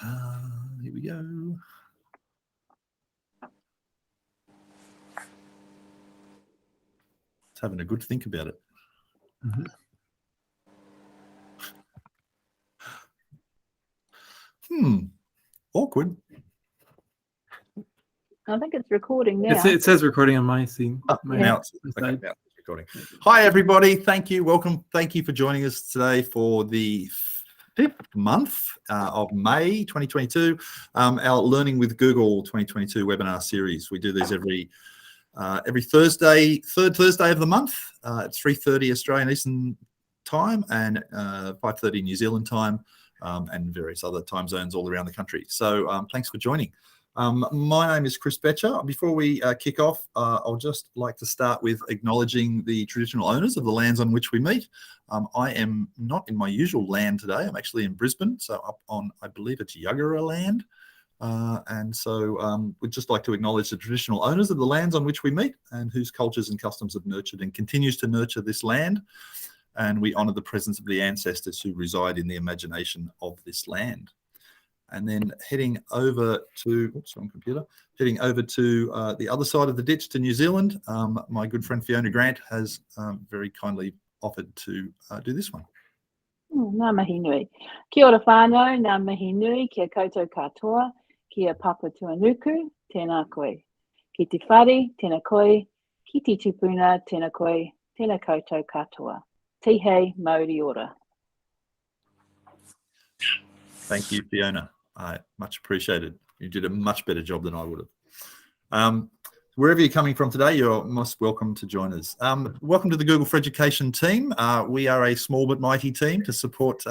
Here we go. It's having a good think about it. Awkward. I think it's recording now. It says recording on my scene. Now it's recording. Hi, everybody. Thank you. Welcome. Thank you for joining us today for the 5th month of May 2022, our Learning with Google 2022 webinar series. We do these every Thursday, third Thursday of the month at 3:30 Australian Eastern Time and 5:30 New Zealand time, and various other time zones all around the country. So thanks for joining. My name is Chris Betcher. Before we kick off, I'll just like to start with acknowledging the traditional owners of the lands on which we meet. I am not in my usual land today. I'm actually in Brisbane, so up on, I believe it's Yuggera land. And so we'd just like to acknowledge the traditional owners of the lands on which we meet and whose cultures and customs have nurtured and continues to nurture this land. And we honour the presence of the ancestors who reside in the imagination of this land. And then heading over to, heading over to the other side of the ditch to New Zealand, my good friend Fiona Grant has very kindly offered to do this one. Ngā mihi nui. Kia ora whānau, ngā mihi nui, kia koutou katoa, kia papa tuanuku, tēnā koe. Ki te whare, tēnā koe, ki te tupuna, tēnā koe, tēnā koutou katoa. Tihei mauri ora. Thank you, Fiona. Much appreciated. You did a much better job than I would have. Wherever you're coming from today, you're most welcome to join us. Welcome to the Google for Education team. We are a small but mighty team to support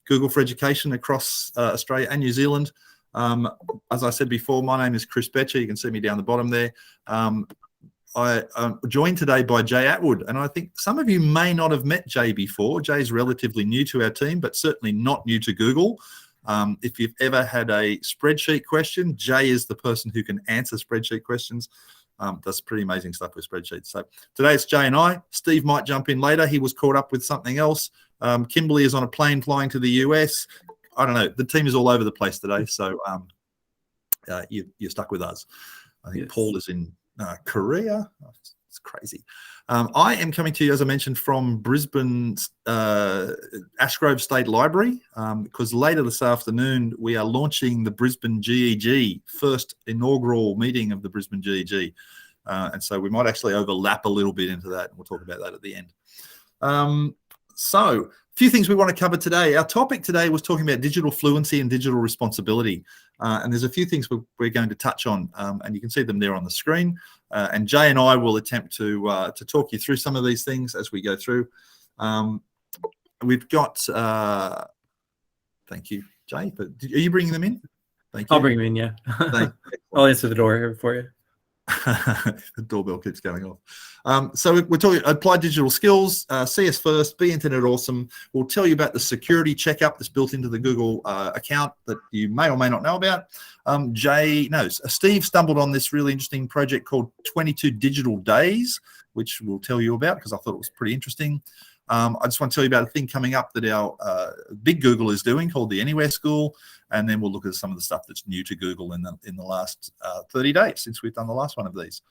Google for Education across Australia and New Zealand. As I said before, my name is Chris Betcher. You can see me down the bottom there. I joined today by Jay Atwood, and I think some of you may not have met Jay before. Jay's relatively new to our team, but certainly not new to Google. If you've ever had a spreadsheet question, Jay is the person who can answer spreadsheet questions. Does pretty amazing stuff with spreadsheets. So today it's Jay and I. Steve might jump in later. He was caught up with something else. Kimberly is on a plane flying to the US. I don't know. The team is all over the place today. So you're stuck with us. I think yes. Paul is in Korea. It's crazy. I am coming to you, as I mentioned, from Brisbane Ashgrove State Library, because later this afternoon we are launching the Brisbane GEG, first inaugural meeting of the Brisbane GEG. And so we might actually overlap a little bit into that, and we'll talk about that at the end. So a few things we want to cover today. Our topic today was talking about digital fluency and digital responsibility. And there's a few things we're going to touch on, and you can see them there on the screen. And Jay and I will attempt to talk you through some of these things as we go through. We've got, thank you, Jay. But are you bringing them in? Thank you. I'll bring them in, yeah. I'll answer the door here for you. The doorbell keeps going off. So we're talking applied digital skills, see us first, be internet awesome. We'll tell you about the security checkup that's built into the Google account that you may or may not know about. Steve stumbled on this really interesting project called 22 Digital Days, which we'll tell you about because I thought it was pretty interesting. I just want to tell you about a thing coming up that our big Google is doing called the Anywhere School, and then we'll look at some of the stuff that's new to Google in the last 30 days since we've done the last one of these.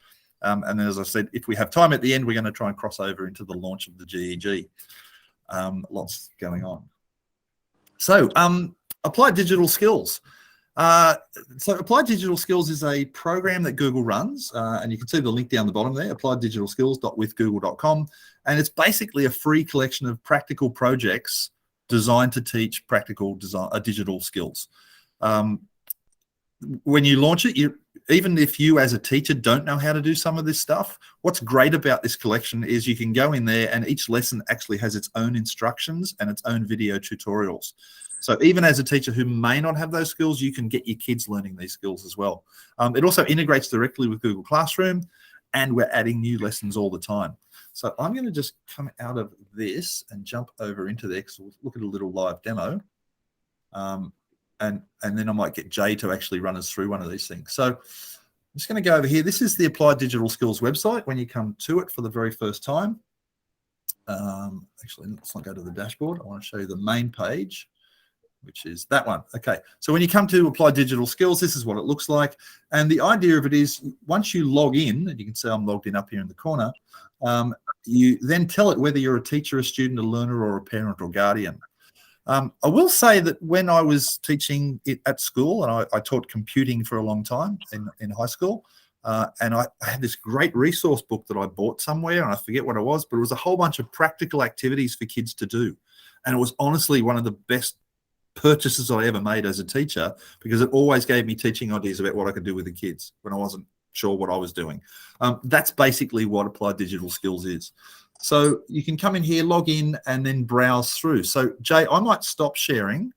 And then, as I said, if we have time at the end, we're going to try and cross over into the launch of the GEG. Lots going on. So applied digital skills. So Applied Digital Skills is a program that Google runs, and you can see the link down the bottom there, applieddigitalskills.withgoogle.com, and it's basically a free collection of practical projects designed to teach practical digital skills. When you launch it, even if you as a teacher don't know how to do some of this stuff, what's great about this collection is you can go in there and each lesson actually has its own instructions and its own video tutorials. So even as a teacher who may not have those skills, you can get your kids learning these skills as well. It also integrates directly with Google Classroom, and we're adding new lessons all the time. So I'm going to just come out of this and jump over into there because we'll look at a little live demo. And then I might get Jay to actually run us through one of these things. So I'm just going to go over here. This is the Applied Digital Skills website when you come to it for the very first time. Actually, let's not go to the dashboard. I want to show you the main page. which is that one. Okay, so when you come to apply digital skills, this is what it looks like. And the idea of it is once you log in, and you can see I'm logged in up here in the corner, you then tell it whether you're a teacher, a student, a learner, or a parent or guardian. I will say that when I was teaching it at school, and I taught computing for a long time in high school, and I had this great resource book that I bought somewhere, and I forget what it was, but it was a whole bunch of practical activities for kids to do. And it was honestly one of the best purchases I ever made as a teacher, because it always gave me teaching ideas about what I could do with the kids when I wasn't sure what I was doing. That's basically what applied digital skills is. So you can come in here, log in, and then browse through. So Jay, I might stop sharing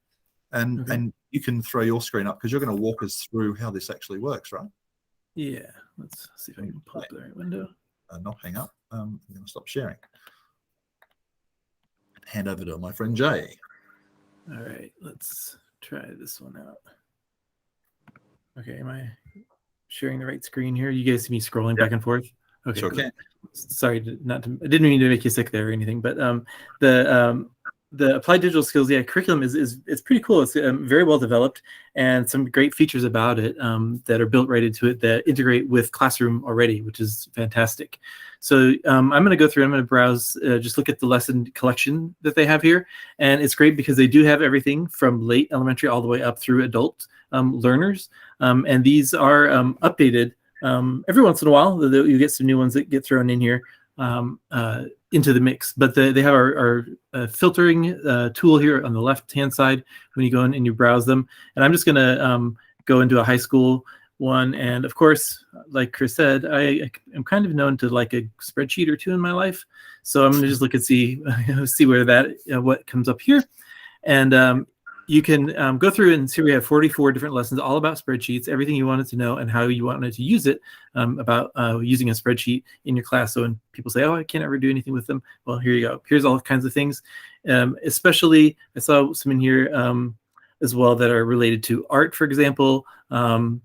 and you can throw your screen up, because you're going to walk us through how this actually works, right? Yeah, let's see if I can pull up the right window. Not hang up. I'm going to stop sharing. Hand over to my friend Jay. All right, let's try this one out. Okay, am I sharing the right screen here? You guys see me scrolling back and forth? Okay, sure cool. can. Sorry, I didn't mean to make you sick there or anything, but the applied digital skills, curriculum it's pretty cool. It's very well developed, and some great features about it that are built right into it that integrate with Classroom already, which is fantastic. So I'm going to go through. I'm going to browse, just look at the lesson collection that they have here, and it's great because they do have everything from late elementary all the way up through adult learners, and these are updated. Every once in a while, you get some new ones that get thrown in here into the mix. But they have our filtering tool here on the left-hand side when you go in and you browse them. And I'm just going to go into a high school one. And of course, like Chris said, I am kind of known to like a spreadsheet or two in my life. So I'm going to just look and see where that what comes up here. And you can go through and see we have 44 different lessons all about spreadsheets, everything you wanted to know and how you wanted to use it, about using a spreadsheet in your class. So when people say, oh, I can't ever do anything with them, well, here you go. Here's all kinds of things. Especially, I saw some in here as well that are related to art, for example, some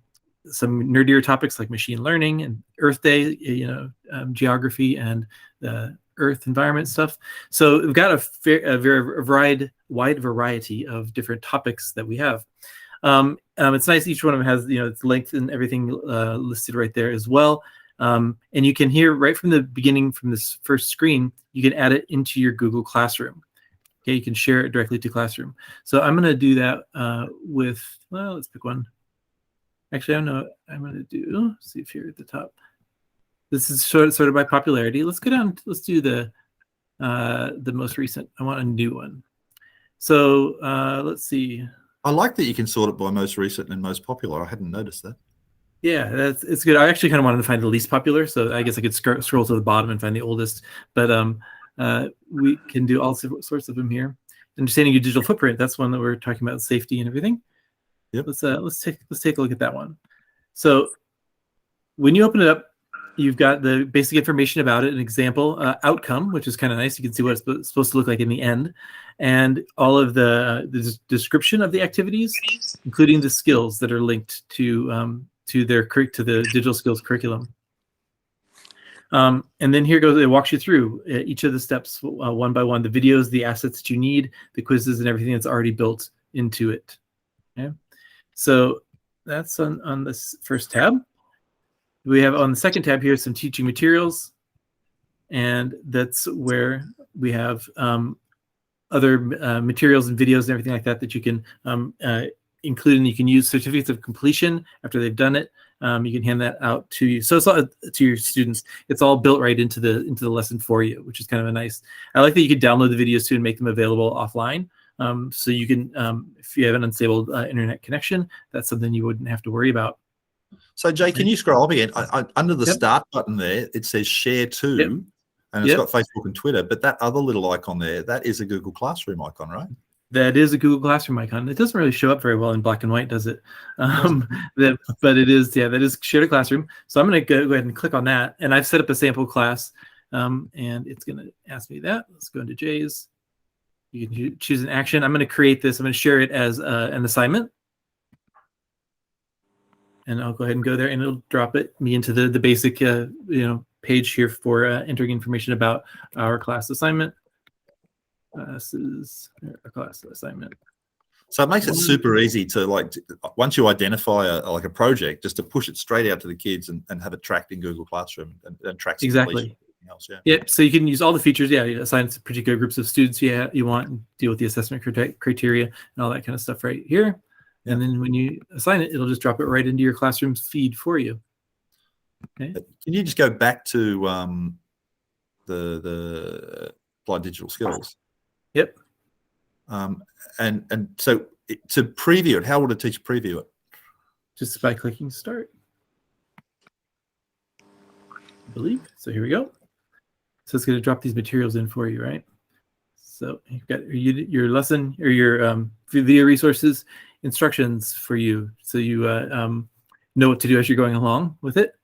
nerdier topics like machine learning and Earth Day, geography and Earth environment stuff. So we've got a wide variety of different topics that we have. It's nice. Each one of them has, its length and everything listed right there as well. And you can hear right from the beginning, from this first screen, you can add it into your Google Classroom. Okay, you can share it directly to Classroom. So I'm going to do that with, well, let's pick one. Actually, I don't know. I'm going to do, see if here at the top. This is sort of by popularity. Let's go down. Let's do the most recent. I want a new one. So let's see. I like that you can sort it by most recent and most popular. I hadn't noticed that. Yeah, it's good. I actually kind of wanted to find the least popular, so I guess I could scroll to the bottom and find the oldest. But we can do all sorts of them here. Understanding your digital footprint. That's one that we're talking about, safety and everything. Yep. Let's take a look at that one. So when you open it up, you've got the basic information about it, an example, outcome, which is kind of nice. You can see what it's supposed to look like in the end, and all of the description of the activities, including the skills that are linked to the digital skills curriculum. And then here goes, it walks you through each of the steps one by one, the videos, the assets that you need, the quizzes, and everything that's already built into it. Okay, so that's on this first tab. We have on the second tab here some teaching materials, and that's where we have other materials and videos and everything like that you can include, and you can use certificates of completion after they've done it. You can hand that out to you. So it's all to your students. It's all built right into the lesson for you, which is kind of a nice. I like that you can download the videos too and make them available offline. So you can, if you have an unstable internet connection, that's something you wouldn't have to worry about. So Jay, can you scroll up again? Under the start button there, it says share to, and it's got Facebook and Twitter, but that other little icon there, that is a Google Classroom icon, right? That is a Google Classroom icon. It doesn't really show up very well in black and white, does it? But it is, that is share to Classroom. So I'm going to go ahead and click on that, and I've set up a sample class, and it's going to ask me that. Let's go into Jay's. You can choose an action. I'm going to create this. I'm going to share it as an assignment. And I'll go ahead and go there, and it'll drop me into the basic page here for entering information about our class assignment. This is a class assignment. So it makes it super easy to once you identify a project, just to push it straight out to the kids and have it tracked in Google Classroom and track exactly. Else, yeah. Yep. So you can use all the features. Yeah, you assign particular groups of students you want, and deal with the assessment criteria and all that kind of stuff right here. Yeah. And then when you assign it, it'll just drop it right into your classroom's feed for you. Okay. Can you just go back to the applied digital skills? Yep. And so to preview it, how would a teacher preview it? Just by clicking start, I believe. So here we go. So it's going to drop these materials in for you, right? So you've got your lesson or your video resources, instructions for you, so you know what to do as you're going along with it,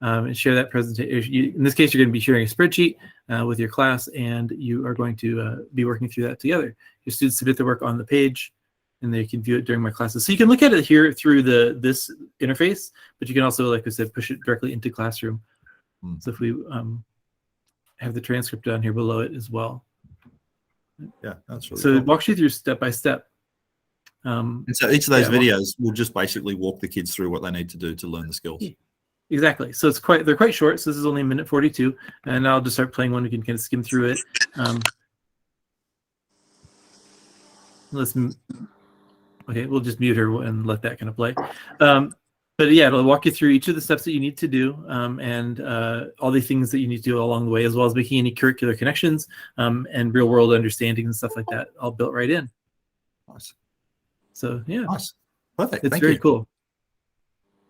and share that presentation. In this case, you're going to be sharing a spreadsheet with your class, and you are going to be working through that together. Your students submit their work on the page, and they can view it during my classes. So you can look at it here through this interface, but you can also, like I said, push it directly into Classroom. So if we have the transcript down here below it as well. Yeah, that's really so cool. It walks you through step by step. And so each of those videos will just basically walk the kids through what they need to do to learn the skills. Exactly. So they're quite short. So this is only 1:42, and I'll just start playing one. We can kind of skim through it. Okay, we'll just mute her and let that kind of play. But yeah, it'll walk you through each of the steps that you need to do, and all the things that you need to do along the way, as well as making any curricular connections and real world understanding and stuff like that, all built right in. Nice. So yeah, nice, perfect. It's very cool.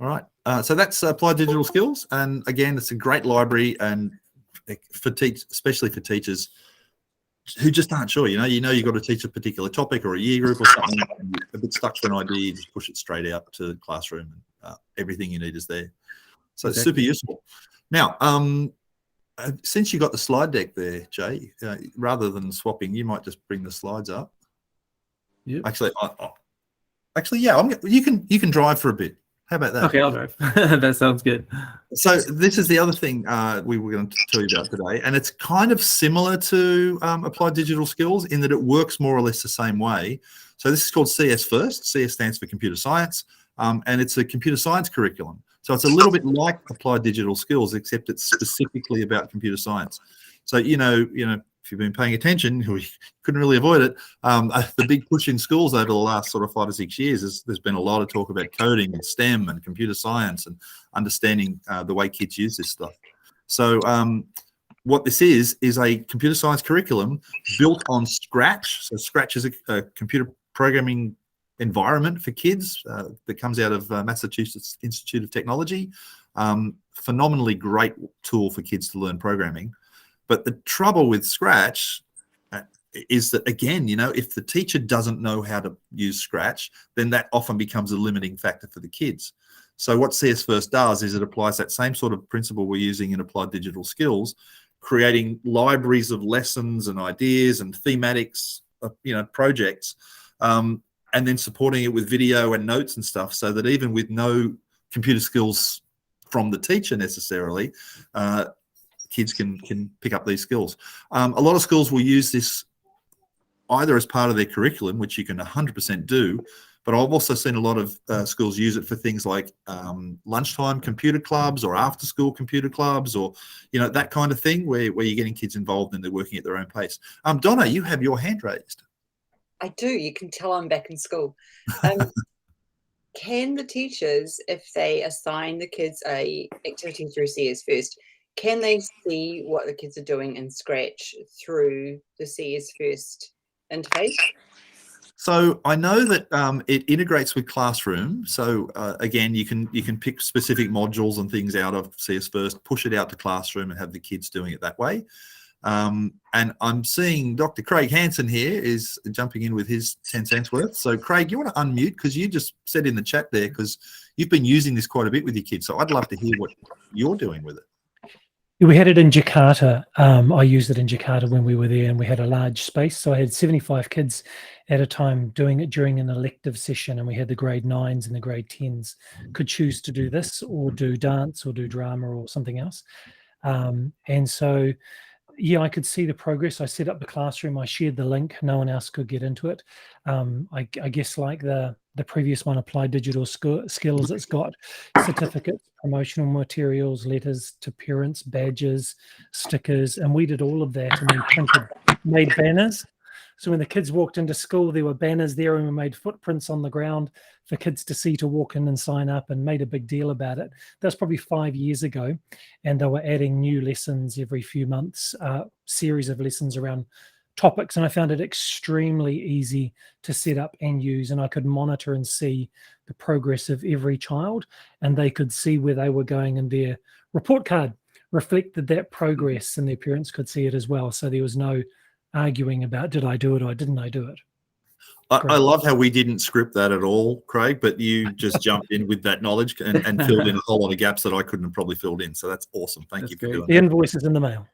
All right, so that's Applied Digital Skills, and again, it's a great library, and especially for teachers who just aren't sure. You've got to teach a particular topic or a year group or something, and you're a bit stuck for an idea. You just push it straight out to the classroom, and everything you need is there. So it's super useful. Now, since you got the slide deck there, Jay, rather than swapping, you might just bring the slides up. Yep. Actually, yeah, you can drive for a bit. How about that? Okay, I'll drive. That sounds good. So this is the other thing we were going to tell you about today, and it's kind of similar to Applied Digital Skills in that it works more or less the same way. So this is called CS First. CS stands for Computer Science, and it's a computer science curriculum. So it's a little bit like Applied Digital Skills, except it's specifically about computer science. So if you've been paying attention, we couldn't really avoid it. The big push in schools over the last sort of 5 or 6 years is there's been a lot of talk about coding and STEM and computer science and understanding the way kids use this stuff. So what this is a computer science curriculum built on Scratch. So Scratch is a computer programming environment for kids that comes out of Massachusetts Institute of Technology. Phenomenally great tool for kids to learn programming. But the trouble with Scratch is that, again, if the teacher doesn't know how to use Scratch, then that often becomes a limiting factor for the kids. So what CS First does is it applies that same sort of principle we're using in Applied Digital Skills, creating libraries of lessons and ideas and thematics, projects, and then supporting it with video and notes and stuff, so that even with no computer skills from the teacher necessarily, kids can pick up these skills. A lot of schools will use this either as part of their curriculum, which you can 100% do, but I've also seen a lot of schools use it for things like lunchtime computer clubs or after-school computer clubs, or that kind of thing where you're getting kids involved and they're working at their own pace. Donna, you have your hand raised. I do. You can tell I'm back in school. Can the teachers, if they assign the kids a activity through CS First, can they see what the kids are doing in Scratch through the CS First interface? So I know that it integrates with Classroom. So again, you can pick specific modules and things out of CS First, push it out to Classroom, and have the kids doing it that way. And I'm seeing Dr. Craig Hansen here is jumping in with his 10 cents worth. So Craig, you want to unmute, because you just said in the chat there, because you've been using this quite a bit with your kids. So I'd love to hear what you're doing with it. We had it in Jakarta. I used it in Jakarta when we were there, and we had a large space. So I had 75 kids at a time doing it during an elective session, and we had the grade 9s and the grade 10s could choose to do this or do dance or do drama or something else. And so, yeah, I could see the progress. I set up the classroom. I shared the link. No one else could get into it. I guess like the previous one, Applied Digital Skills, it's got certificates, promotional materials, letters to parents, badges, stickers, and we did all of that, and we made banners. So when the kids walked into school, there were banners there, and we made footprints on the ground for kids to see, to walk in and sign up, and made a big deal about it. That was probably 5 years ago, and they were adding new lessons every few months, series of lessons around topics, and I found it extremely easy to set up and use, and I could monitor and see the progress of every child, and they could see where they were going, and their report card reflected that progress, and their parents could see it as well. So there was no arguing about, did I do it or didn't I do it? I love how we didn't script that at all, Craig, but you just jumped in with that knowledge and filled in a whole lot of gaps that I couldn't have probably filled in. So that's awesome. Thank you for doing the invoice is in the mail.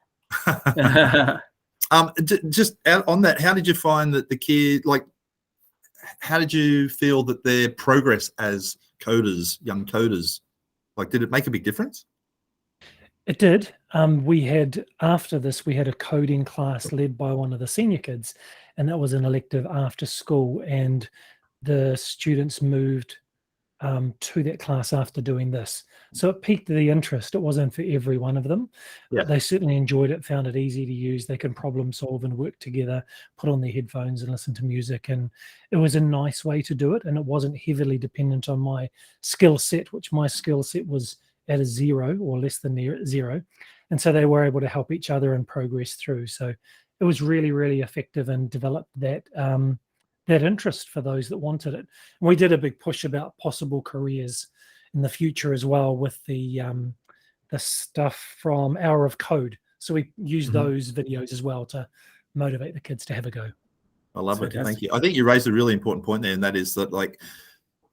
Just out on that, how did you find that the kid, like, how did you feel that their progress as coders, young coders, like, did it make a big difference? It did. After this, we had a coding class led by one of the senior kids, and that was an elective after school, and the students moved to that class after doing this. So it piqued the interest. It wasn't for every one of them, Yeah. but they certainly enjoyed it, found it easy to use. They can problem solve and work together, put on their headphones and listen to music. And it was a nice way to do it. And it wasn't heavily dependent on my skill set, which my skill set was at a 0 or less than near 0. And so they were able to help each other and progress through. So it was really, really effective and developed that that interest for those that wanted it. And we did a big push about possible careers in the future as well with the stuff from Hour of Code. So we used those videos as well to motivate the kids to have a go. I love it. Thank you. I think you raised a really important point there, and that is that, like,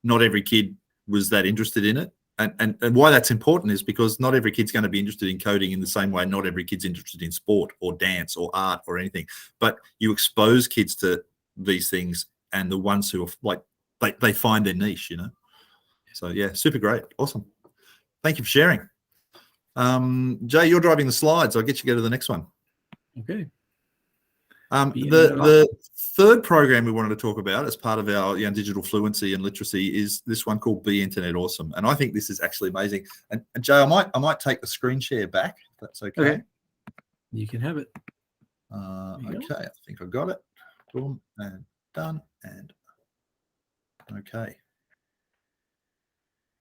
not every kid was that interested in it. And why that's important is because not every kid's going to be interested in coding in the same way not every kid's interested in sport or dance or art or anything. But you expose kids to these things, and the ones who are like, they find their niche, you know. So yeah, super great. Awesome. Thank you for sharing. Jay, you're driving the slides. I'll get you to go to the next one. Okay. The third program we wanted to talk about as part of our digital fluency and literacy is this one called Be Internet Awesome. And I think this is actually amazing. And Jay, I might take the screen share back, if that's okay. Okay. You can have it. Okay, I think I got it. Boom, and done, and okay.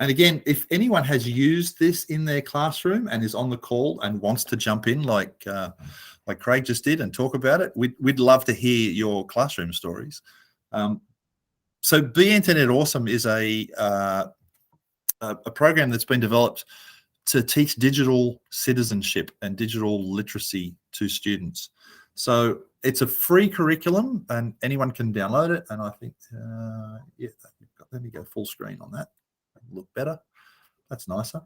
And again, if anyone has used this in their classroom and is on the call and wants to jump in like Craig just did and talk about it, we'd love to hear your classroom stories. So Be Internet Awesome is a program that's been developed to teach digital citizenship and digital literacy to students. So it's a free curriculum and anyone can download it. And I think, yeah, let me go full screen on that. Look better. That's nicer.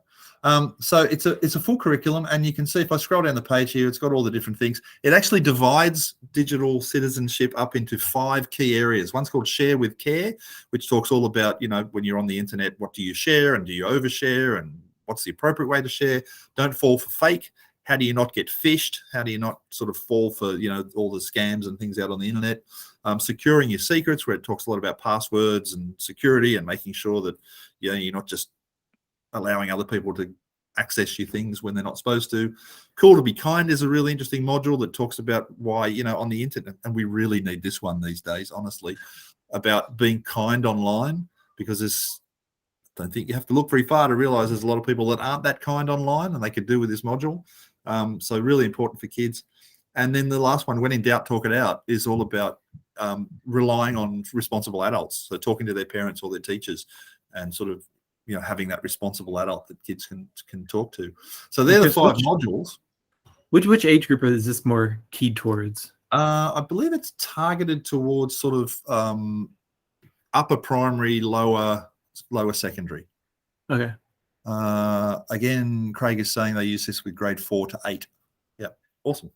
So it's a full curriculum, and you can see if I scroll down the page here, it's got all the different things. It actually divides digital citizenship up into 5 key areas. One's called Share with Care, which talks all about, you know, when you're on the internet, what do you share and do you overshare and what's the appropriate way to share? Don't fall for fake. How do you not get phished? How do you not sort of fall for, you know, all the scams and things out on the internet? Securing your secrets, where it talks a lot about passwords and security and making sure that, you know, you're not just allowing other people to access your things when they're not supposed to. Cool to Be Kind is a really interesting module that talks about why, you know, on the internet, and we really need this one these days, honestly, about being kind online, because I don't think you have to look very far to realize there's a lot of people that aren't that kind online, and they could do with this module. So really important for kids. And then the last one, When in Doubt, Talk It Out, is all about relying on responsible adults. So talking to their parents or their teachers and sort of, you know, having that responsible adult that kids can talk to. So they're the 5 modules. Which age group is this more keyed towards? I believe it's targeted towards sort of upper primary, lower secondary. Okay. Again, Craig is saying they use this with grade 4 to 8. Yeah, awesome.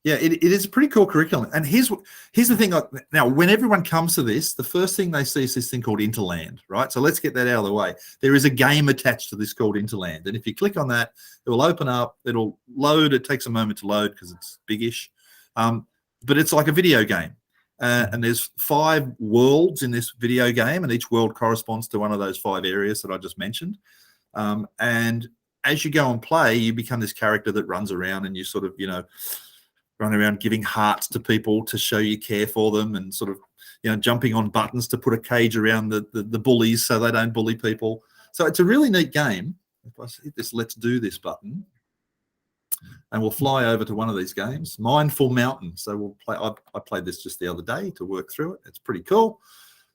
Yeah, it is a pretty cool curriculum. And here's the thing. Now, when everyone comes to this, the first thing they see is this thing called Interland, right? So let's get that out of the way. There is a game attached to this called Interland. And if you click on that, it will open up. It'll load. It takes a moment to load because it's biggish. But it's like a video game. And there's 5 worlds in this video game, and each world corresponds to one of those 5 areas that I just mentioned. And as you go and play, you become this character that runs around, and you sort of, run around giving hearts to people to show you care for them, and sort of, jumping on buttons to put a cage around the bullies so they don't bully people. So it's a really neat game. If I hit this Let's Do This button, and we'll fly over to one of these games, Mindful Mountain. So we'll play. I played this just the other day to work through it. It's pretty cool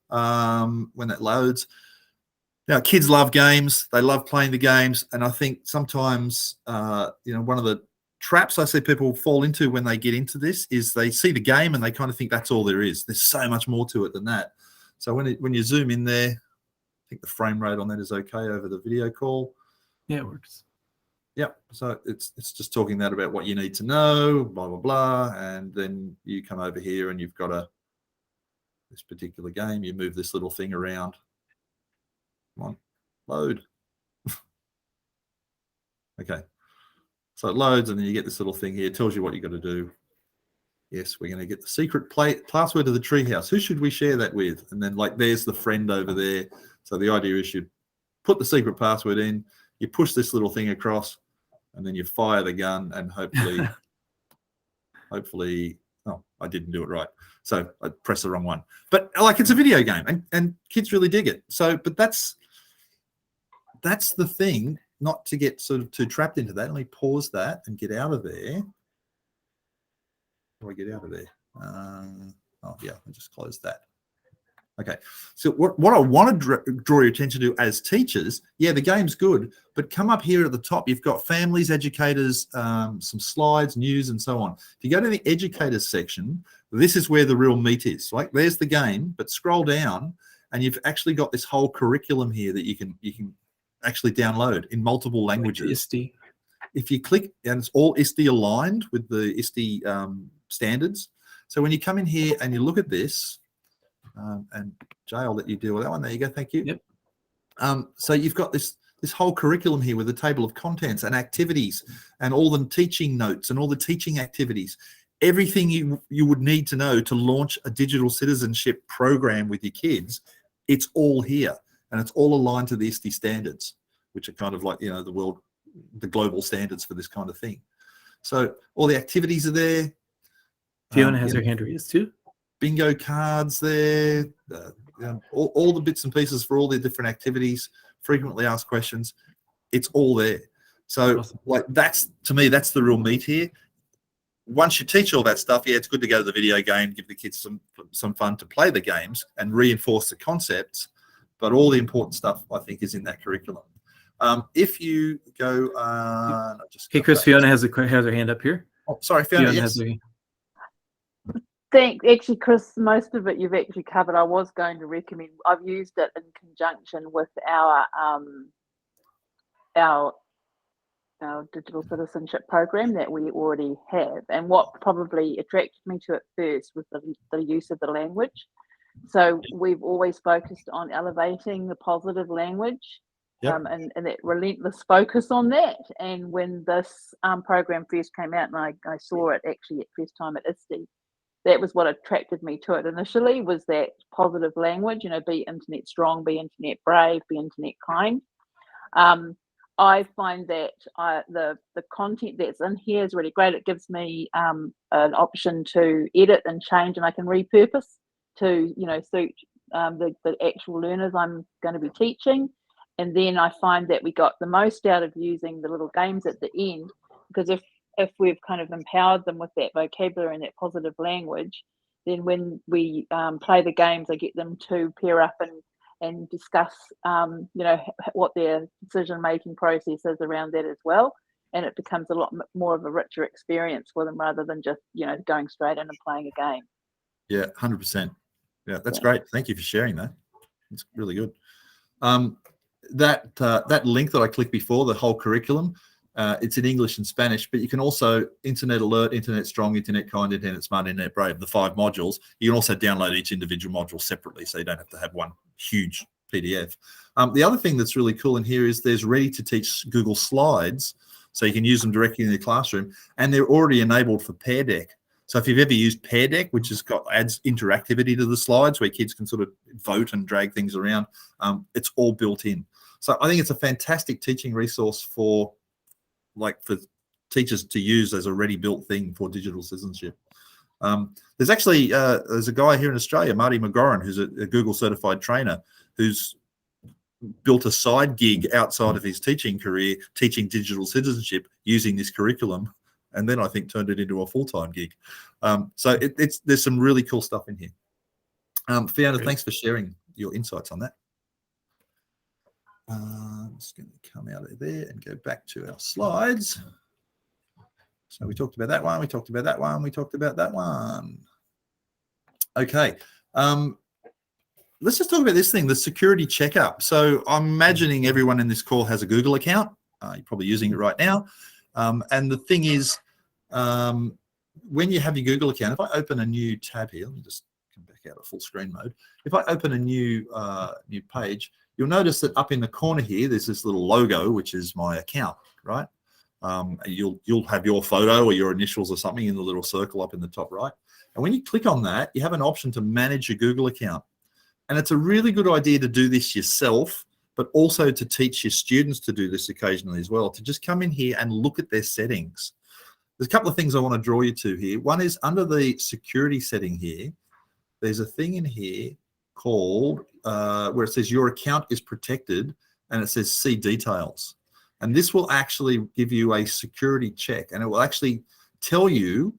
when that loads. Now, kids love games. They love playing the games. And I think sometimes, one of the traps I see people fall into when they get into this is they see the game and they kind of think that's all there is. There's so much more to it than that. So when you zoom in there, I think the frame rate on that is okay over the video call. Yeah, it works. Yep. So it's just talking that about what you need to know, blah, blah, blah. And then you come over here and you've got this particular game. You move this little thing around. Come on, load. Okay. So it loads, and then you get this little thing here. It tells you what you got to do. Yes, we're going to get the secret password to the treehouse. Who should we share that with? And then, there's the friend over there. So the idea is you put the secret password in, you push this little thing across, and then you fire the gun, and hopefully, oh, I didn't do it right. So I pressed the wrong one. But it's a video game, and kids really dig it. So, but that's the thing. Not to get sort of too trapped into that. Let me pause that and get out of there. How do I get out of there? Oh, yeah, I just closed that. Okay, so what I want to draw your attention to as teachers, yeah, the game's good, but come up here at the top, you've got families, educators, some slides, news, and so on. If you go to the educators section, this is where the real meat is. There's the game, but scroll down, and you've actually got this whole curriculum here that you can actually download in multiple languages. ISTE. If you click, and it's all ISTE aligned with the ISTE standards. So when you come in here and you look at this, and Jay, I'll let you deal with that one. There you go. Thank you. Yep. So you've got this whole curriculum here with a table of contents and activities and all the teaching notes and all the teaching activities. Everything you would need to know to launch a digital citizenship program with your kids, it's all here. And it's all aligned to the ISTE standards, which are kind of the global standards for this kind of thing. So all the activities are there. Fiona has her hand raised too. Bingo cards there. All the bits and pieces for all the different activities, frequently asked questions. It's all there. So Awesome. That's, to me, that's the real meat here. Once you teach all that stuff, yeah, it's good to go to the video game, give the kids some fun to play the games and reinforce the concepts. But all the important stuff, I think, is in that curriculum. If you go, Hey, Chris, Fiona has her hand up here. Oh, sorry, Fiona. Yes. Actually, Chris, most of it you've actually covered. I was going to recommend. I've used it in conjunction with our digital citizenship program that we already have. And what probably attracted me to it first was the use of the language. So we've always focused on elevating the positive language, and that relentless focus on that. And when this program first came out, and I saw it actually at first time at ISTE, that was what attracted me to it initially, was that positive language, be internet strong, be internet brave, be internet kind. I find that the content that's in here is really great. It gives me an option to edit and change, and I can repurpose to suit the actual learners I'm going to be teaching. And then I find that we got the most out of using the little games at the end, because if we've kind of empowered them with that vocabulary and that positive language, then when we play the games, I get them to pair up and discuss what their decision making process is around that as well, and it becomes a lot more of a richer experience for them rather than just going straight in and playing a game. Yeah, 100%. Yeah, that's great. Thank you for sharing that. It's really good. That link that I clicked before, the whole curriculum, It's in English and Spanish, but you can also Internet Alert, Internet Strong, Internet Kind, Internet Smart, Internet Brave, the 5 modules. You can also download each individual module separately, so you don't have to have one huge PDF. The other thing that's really cool in here is there's ready to teach Google Slides, so you can use them directly in your classroom, and they're already enabled for Pear Deck. So if you've ever used Pear Deck, which adds interactivity to the slides where kids can sort of vote and drag things around, it's all built in. So I think it's a fantastic teaching resource for teachers to use as a ready built thing for digital citizenship. There's actually there's a guy here in Australia, Marty McGoran, who's a Google certified trainer, who's built a side gig outside of his teaching career, teaching digital citizenship using this curriculum, and then I think turned it into a full-time gig. So there's some really cool stuff in here. Fiona, Great. thanks for sharing your insights on that. I'm just going to come out of there and go back to our slides. So we talked about that one, we talked about that one, we talked about that one. Okay. Let's just talk about this thing, the security checkup. So I'm imagining everyone in this call has a Google account. You're probably using it right now. And the thing is, when you have your Google account, if I open a new tab here, let me just come back out of full screen mode. If I open a new page, you'll notice that up in the corner here, there's this little logo, which is my account, right? You'll have your photo or your initials or something in the little circle up in the top right. And when you click on that, you have an option to manage your Google account. And it's a really good idea to do this yourself, but also to teach your students to do this occasionally as well, to just come in here and look at their settings. There's a couple of things I want to draw you to here. One is under the security setting here, there's a thing in here called where it says your account is protected, and it says see details. And this will actually give you a security check, and it will actually tell you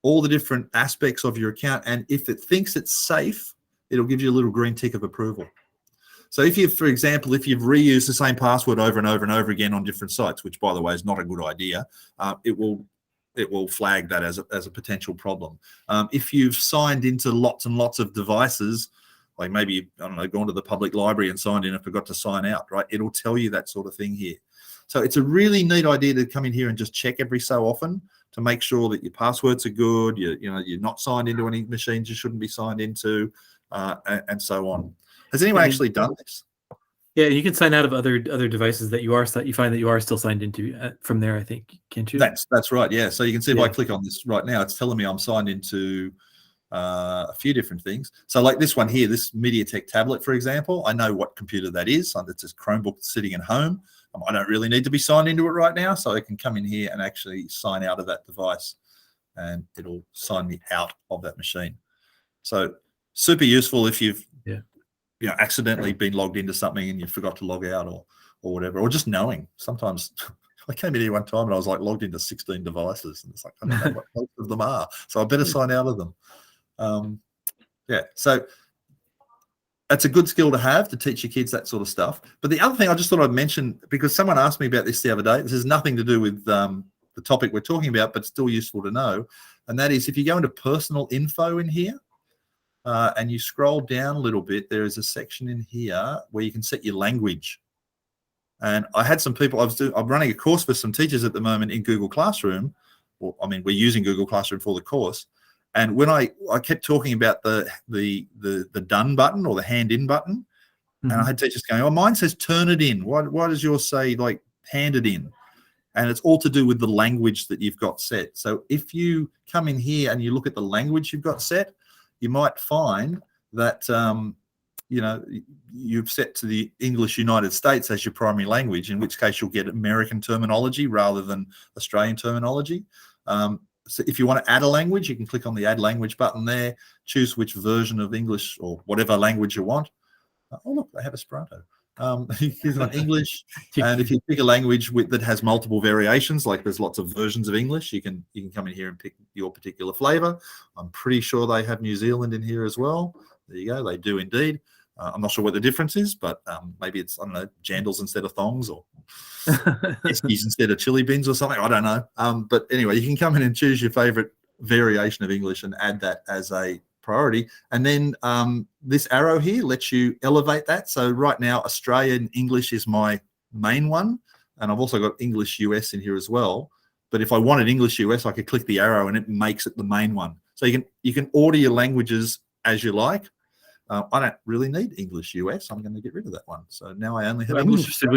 all the different aspects of your account. And if it thinks it's safe, it'll give you a little green tick of approval. So if you, for example, if you've reused the same password over and over and over again on different sites, which by the way is not a good idea, it will flag that as a potential problem. If you've signed into lots and lots of devices, like maybe, I don't know, gone to the public library and signed in and forgot to sign out, right? It'll tell you that sort of thing here. So it's a really neat idea to come in here and just check every so often to make sure that your passwords are good, you're not signed into any machines you shouldn't be signed into, and so on. Has anyone actually done this? Yeah, you can sign out of other devices that you find that you are still signed into from there, I think, can't you? That's right, yeah. So you can see if I click on this right now, it's telling me I'm signed into a few different things. So like this one here, this MediaTek tablet, for example, I know what computer that is. So it's a Chromebook sitting at home. I don't really need to be signed into it right now, so I can come in here and actually sign out of that device, and it'll sign me out of that machine. So super useful if you've accidentally been logged into something and you forgot to log out or whatever, or just knowing. Sometimes I came in here one time and I was like logged into 16 devices, and it's like, I don't know what most of them are, so I better sign out of them. So it's a good skill to have to teach your kids that sort of stuff. But the other thing I just thought I'd mention, because someone asked me about this the other day, this has nothing to do with the topic we're talking about, but still useful to know, and that is if you go into personal info in here, and you scroll down a little bit, there is a section in here where you can set your language. And I had some people, I'm running a course for some teachers at the moment in Google Classroom. Well, I mean, we're using Google Classroom for the course. And when I kept talking about the done button or the hand in button, and I had teachers going, oh, mine says turn it in. Why does yours say like hand it in? And it's all to do with the language that you've got set. So if you come in here and you look at the language you've got set, you might find that, you've set to the English United States as your primary language, in which case you'll get American terminology rather than Australian terminology. So if you want to add a language, you can click on the add language button there, choose which version of English or whatever language you want. Oh, look, they have Esperanto. You click on English, and if you pick a language that has multiple variations, like there's lots of versions of English, you can come in here and pick your particular flavor. I'm pretty sure they have New Zealand in here as well. There you go, they do indeed. I'm not sure what the difference is, but maybe it's, I don't know, jandals instead of thongs, or eskies instead of chili beans or something. I don't know. But anyway, you can come in and choose your favorite variation of English and add that as a priority. And then this arrow here lets you elevate that. So right now, Australian English is my main one. and I've also got English US in here as well. But if I wanted English US, I could click the arrow and it makes it the main one. So you can order your languages as you like. I don't really need English US. I'm going to get rid of that one. So now I only have I'm English. interested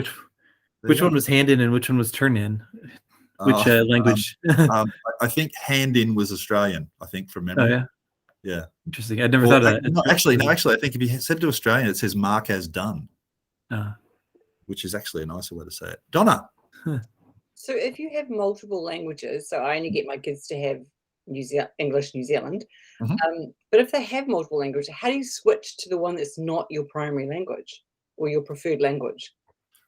which one was hand in and which one was turn in. Which language? I think hand in was Australian. I think from memory. Oh yeah. Yeah. Interesting. I'd never thought of that. No, actually, I think if you said to Australian, it says mark as done, which is actually a nicer way to say it. Donna. So if you have multiple languages, so I only get my kids to have English New Zealand, but if they have multiple languages, how do you switch to the one that's not your primary language or your preferred language?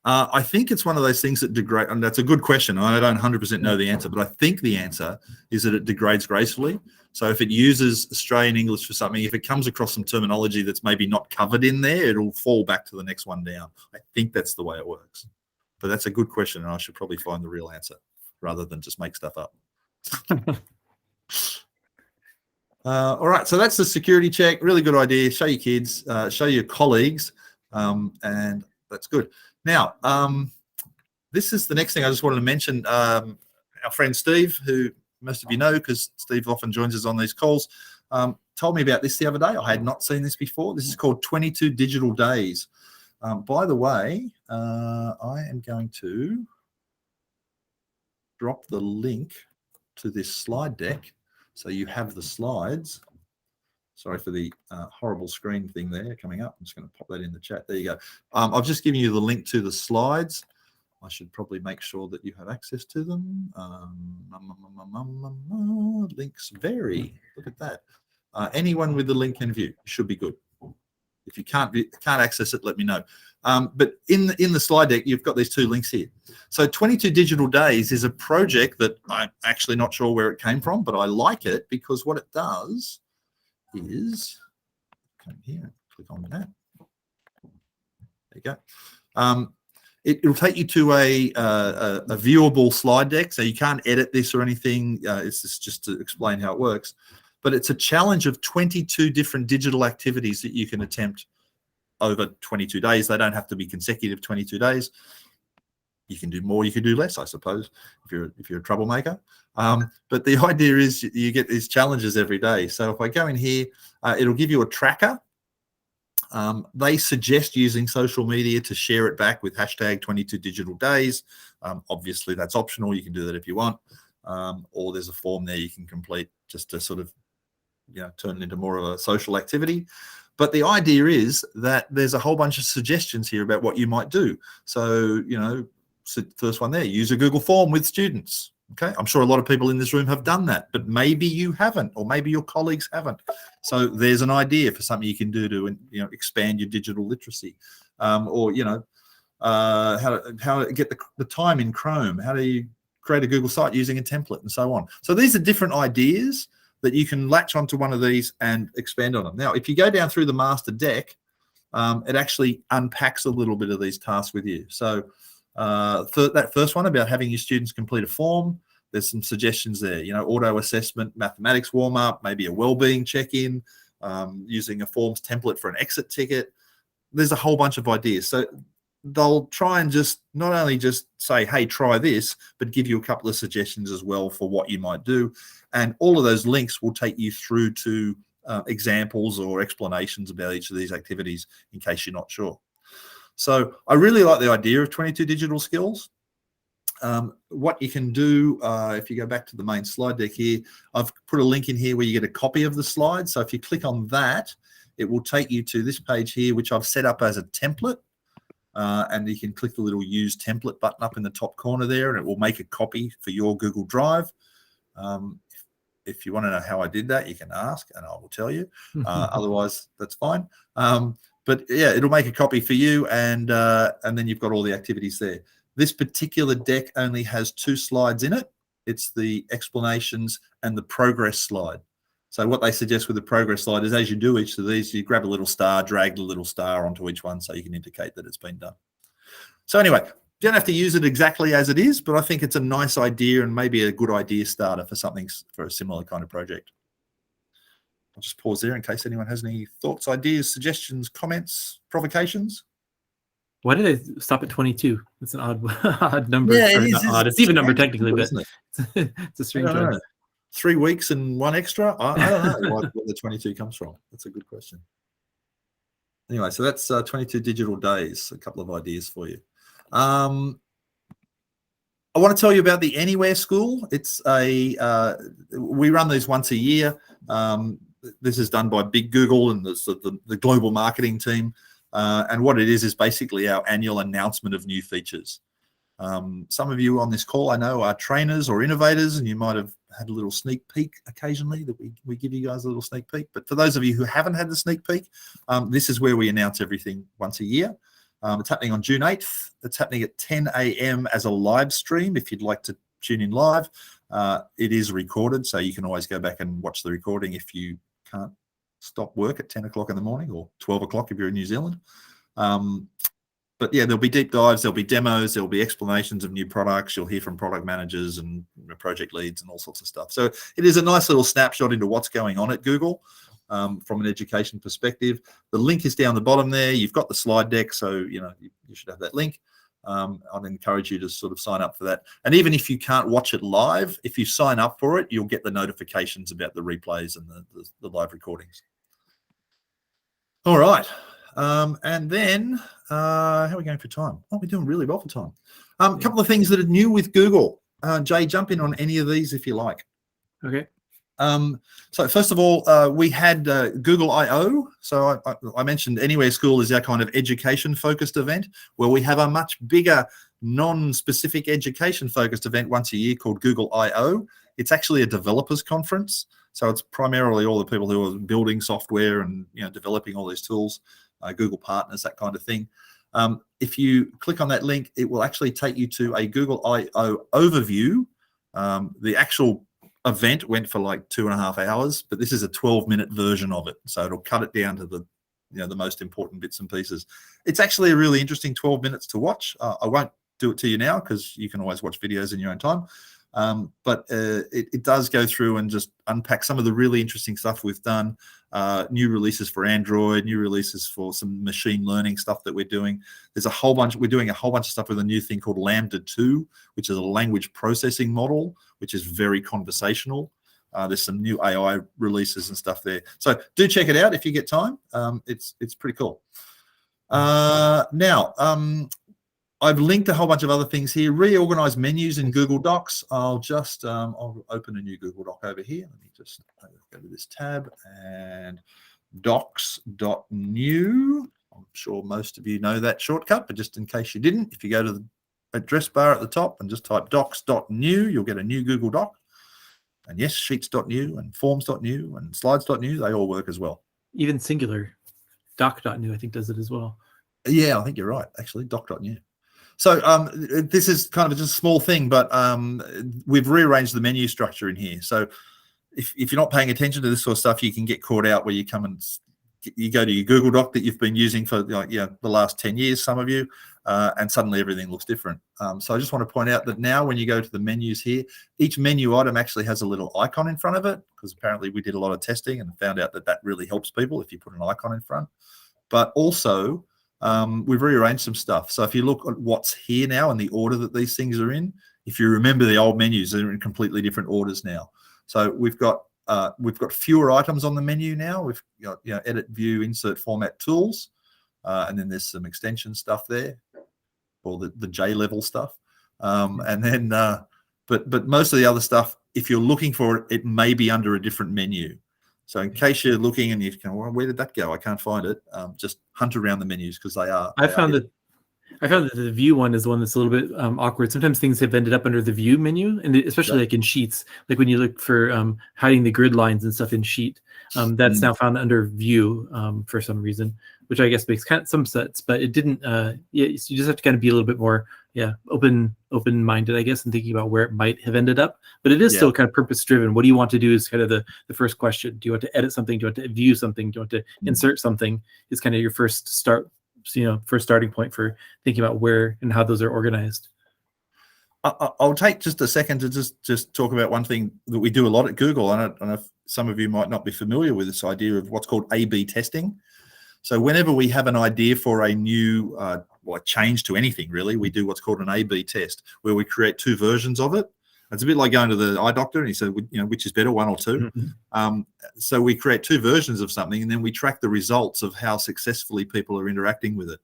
I think it's one of those things that degrade, and that's a good question. I don't 100% know the answer, but I think the answer is that it degrades gracefully. So if it uses Australian English for something, if it comes across some terminology that's maybe not covered in there, it'll fall back to the next one down. I think that's the way it works. But that's a good question, and I should probably find the real answer rather than just make stuff up. All right, so that's the security check. Really good idea. Show your kids, show your colleagues, and that's good. Now, this is the next thing I just wanted to mention. Our friend Steve, who most of you know because Steve often joins us on these calls, told me about this the other day. I had not seen this before. This is called 22 Digital Days. By the way, I am going to drop the link to this slide deck so you have the slides. Sorry for the horrible screen thing there coming up. I'm just going to pop that in the chat. There you go. I've just given you the link to the slides. I should probably make sure that you have access to them. Links vary. Look at that. Anyone with the link can view. Should be good. If you can't access it, let me know. But in the slide deck, you've got these two links here. So 22 Digital Days is a project that I'm actually not sure where it came from, but I like it because what it does is come here, click on that. There you go. It'll take you to a viewable slide deck, so you can't edit this or anything. It's just to explain how it works. But it's a challenge of 22 different digital activities that you can attempt over 22 days. They don't have to be consecutive 22 days. You can do more, you can do less, I suppose, if you're a troublemaker. But the idea is you get these challenges every day. So if I go in here, it'll give you a tracker. They suggest using social media to share it back with hashtag 22 Digital Days. Obviously, that's optional. You can do that if you want. Or there's a form there you can complete just to sort of turn it into more of a social activity. But the idea is that there's a whole bunch of suggestions here about what you might do. So, first one there, use a Google form with students. Okay, I'm sure a lot of people in this room have done that, but maybe you haven't, or maybe your colleagues haven't. So there's an idea for something you can do to expand your digital literacy, or how to get the time in Chrome. How do you create a Google site using a template, and so on. So these are different ideas that you can latch onto one of these and expand on them. Now, if you go down through the master deck, it actually unpacks a little bit of these tasks with you. So that first one about having your students complete a form, there's some suggestions there, auto assessment, mathematics warm up, maybe a well-being check-in, using a forms template for an exit ticket. There's a whole bunch of ideas. So they'll try and just not only just say, hey, try this, but give you a couple of suggestions as well for what you might do. And all of those links will take you through to examples or explanations about each of these activities in case you're not sure. So I really like the idea of 22 digital skills. What you can do, if you go back to the main slide deck here, I've put a link in here where you get a copy of the slide. So if you click on that, it will take you to this page here, which I've set up as a template. And you can click the little use template button up in the top corner there, and it will make a copy for your Google Drive. If you want to know how I did that, you can ask and I will tell you. Otherwise, that's fine. But yeah, it'll make a copy for you, and then you've got all the activities there. This particular deck only has 2 slides in it. It's the explanations and the progress slide. So what they suggest with the progress slide is as you do each of these, you grab a little star, drag the little star onto each one so you can indicate that it's been done. So anyway, you don't have to use it exactly as it is, but I think it's a nice idea and maybe a good idea starter for a similar kind of project. I'll just pause there in case anyone has any thoughts, ideas, suggestions, comments, provocations. Why did I stop at 22? It's an odd, odd number. Yeah, it Or is. not odd. It's even number technically, but isn't it? it's a I strange don't one. know. 3 weeks and 1 extra. I don't know where the 22 comes from. That's a good question. Anyway, so that's 22 digital days. A couple of ideas for you. I want to tell you about the Anywhere School. It's we run these once a year. This is done by Big Google and the global marketing team. And what it is basically our annual announcement of new features. Some of you on this call, I know, are trainers or innovators, and you might have had a little sneak peek occasionally that we give you guys a little sneak peek. But for those of you who haven't had the sneak peek, this is where we announce everything once a year. It's happening on June 8th. It's happening at 10 a.m. as a live stream. If you'd like to tune in live, it is recorded, so you can always go back and watch the recording if you can't stop work at 10 o'clock in the morning or 12 o'clock if you're in New Zealand. But yeah, there'll be deep dives, there'll be demos, there'll be explanations of new products. You'll hear from product managers and project leads and all sorts of stuff. So it is a nice little snapshot into what's going on at Google from an education perspective. The link is down the bottom there. You've got the slide deck, so you should have that link. I'd encourage you to sort of sign up for that. And even if you can't watch it live, if you sign up for it, you'll get the notifications about the replays and the live recordings. All right. And then how are we going for time? Oh, we're doing really well for time. A couple of things that are new with Google. Jay, jump in on any of these if you like. Okay. So first of all, we had Google I/O. So I mentioned Anywhere School is our kind of education-focused event. Well, we have a much bigger, non-specific education-focused event once a year called Google I/O. It's actually a developers conference. So it's primarily all the people who are building software and developing all these tools, Google partners, that kind of thing. If you click on that link, it will actually take you to a Google I/O overview. The actual event went for like 2.5 hours, but this is a 12-minute version of it. So it'll cut it down to the most important bits and pieces. It's actually a really interesting 12 minutes to watch. I won't do it to you now because you can always watch videos in your own time. But it does go through and just unpack some of the really interesting stuff we've done, new releases for Android, new releases for some machine learning stuff that we're doing. There's a whole bunch, we're doing a whole bunch of stuff with a new thing called Lambda 2, which is a language processing model, which is very conversational. There's some new AI releases and stuff there. So do check it out if you get time. It's pretty cool. Now, I've linked a whole bunch of other things here. Reorganize menus in Google Docs. I'll open a new Google Doc over here. Let me just go to this tab and docs.new. I'm sure most of you know that shortcut, but just in case you didn't, if you go to the address bar at the top and just type docs.new, you'll get a new Google Doc. And yes, sheets.new and forms.new and slides.new, they all work as well. Even singular, doc.new, I think, does it as well. Yeah, I think you're right, actually, doc.new. So this is kind of just a small thing, but we've rearranged the menu structure in here. So if you're not paying attention to this sort of stuff, you can get caught out where you come and you go to your Google Doc that you've been using for the last 10 years, some of you, and suddenly everything looks different. So I just want to point out that now when you go to the menus here, each menu item actually has a little icon in front of it, because apparently we did a lot of testing and found out that really helps people if you put an icon in front. But also, we've rearranged some stuff. So if you look at what's here now and the order that these things are in, if you remember the old menus, they're in completely different orders now. So we've got fewer items on the menu now. We've got edit, view, insert, format, tools, and then there's some extension stuff there, or the J level stuff, and then but most of the other stuff, if you're looking for it, it may be under a different menu. So in case you're looking and you can, well, where did that go? I can't find it. Just hunt around the menus because they are. I found that the view one is the one that's a little bit awkward. Sometimes things have ended up under the view menu, and especially like in sheets, like when you look for hiding the grid lines and stuff in sheet, that's now found under view for some reason, which I guess makes kind of some sense, but it didn't. You just have to kind of be a little bit more, open-minded, I guess, and thinking about where it might have ended up. But it is still kind of purpose-driven. What do you want to do is kind of the first question. Do you want to edit something? Do you want to view something? Do you want to insert something? Is kind of your first starting point for thinking about where and how those are organized. I'll take just a second to just talk about one thing that we do a lot at Google. I don't know if some of you might not be familiar with this idea of what's called A/B testing. So whenever we have an idea for a new a change to anything, really, we do what's called an A/B test, where we create two versions of it. It's a bit like going to the eye doctor and he said, which is better, one or two? So we create two versions of something, and then we track the results of how successfully people are interacting with it.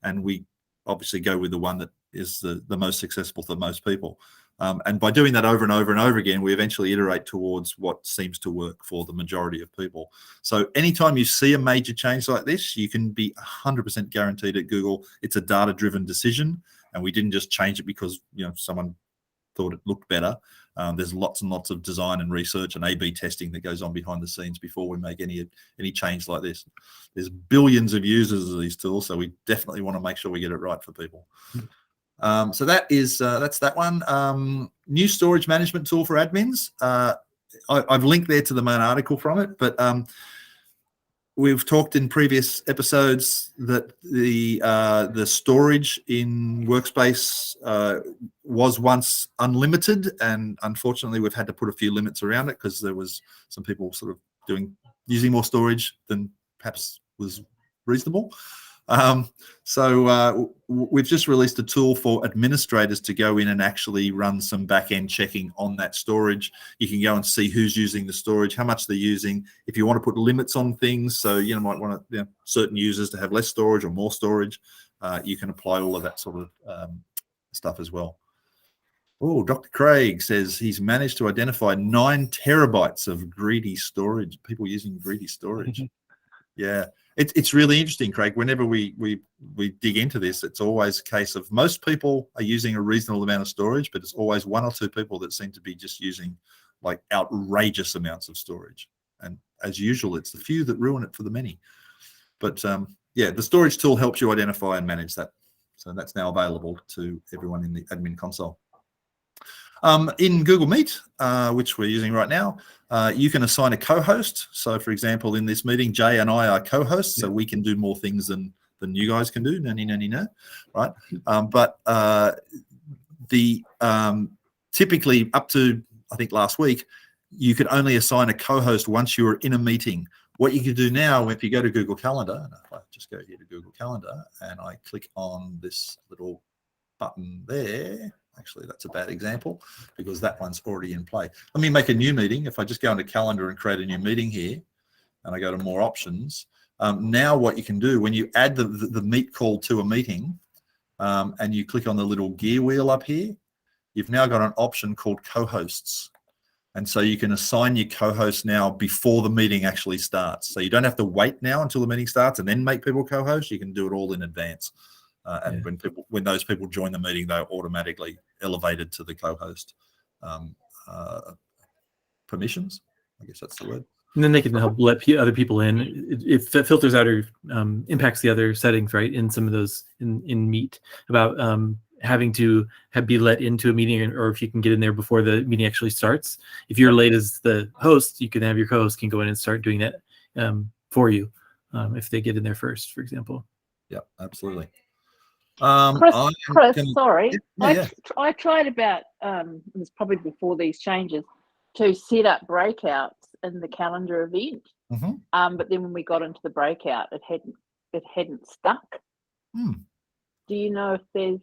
And we obviously go with the one that is the most successful for most people. And by doing that over and over and over again, we eventually iterate towards what seems to work for the majority of people. So anytime you see a major change like this, you can be 100% guaranteed at Google it's a data-driven decision, and we didn't just change it because someone thought it looked better. There's lots and lots of design and research and A/B testing that goes on behind the scenes before we make any change like this. There's billions of users of these tools, so we definitely want to make sure we get it right for people. So that's that one. New storage management tool for admins. I've linked there to the main article from it, but we've talked in previous episodes that the storage in Workspace was once unlimited, and unfortunately we've had to put a few limits around it because there was some people sort of using more storage than perhaps was reasonable. So we've just released a tool for administrators to go in and actually run some back-end checking on that storage. You can go and see who's using the storage, how much they're using. If you want to put limits on things, so you might want certain users to have less storage or more storage, you can apply all of that sort of stuff as well. Oh, Dr. Craig says he's managed to identify 9 terabytes of greedy storage, people using greedy storage. Yeah. It's really interesting, Craig. Whenever we dig into this, it's always a case of most people are using a reasonable amount of storage, but it's always 1 or 2 people that seem to be just using like outrageous amounts of storage. And as usual, it's the few that ruin it for the many. But yeah, the storage tool helps you identify and manage that. So that's now available to everyone in the admin console. In Google Meet, which we're using right now, you can assign a co-host. So, for example, in this meeting, Jay and I are co-hosts, so we can do more things than you guys can do. No, right? But typically up to, I think, last week, you could only assign a co-host once you were in a meeting. What you can do now, if you go to Google Calendar, and if I just go here to Google Calendar and I click on this little button there. Actually, that's a bad example because that one's already in play. Let me make a new meeting. If I just go into calendar and create a new meeting here and I go to more options, now what you can do when you add the meet call to a meeting and you click on the little gear wheel up here, you've now got an option called co-hosts. And so you can assign your co-host now before the meeting actually starts. So you don't have to wait now until the meeting starts and then make people co-host. You can do it all in advance. And when those people join the meeting, they're automatically elevated to the co-host permissions. I guess that's the word. And then they can help let other people in. If it filters out or impacts the other settings, right? In some of those in Meet about having to be let into a meeting, or if you can get in there before the meeting actually starts. If you're late as the host, you can have your co-host can go in and start doing that for you if they get in there first, for example. Yeah, absolutely. Chris, sorry. Yeah. I tried about, it was probably before these changes, to set up breakouts in the calendar event. But then when we got into the breakout, it hadn't stuck. Do you know if there's...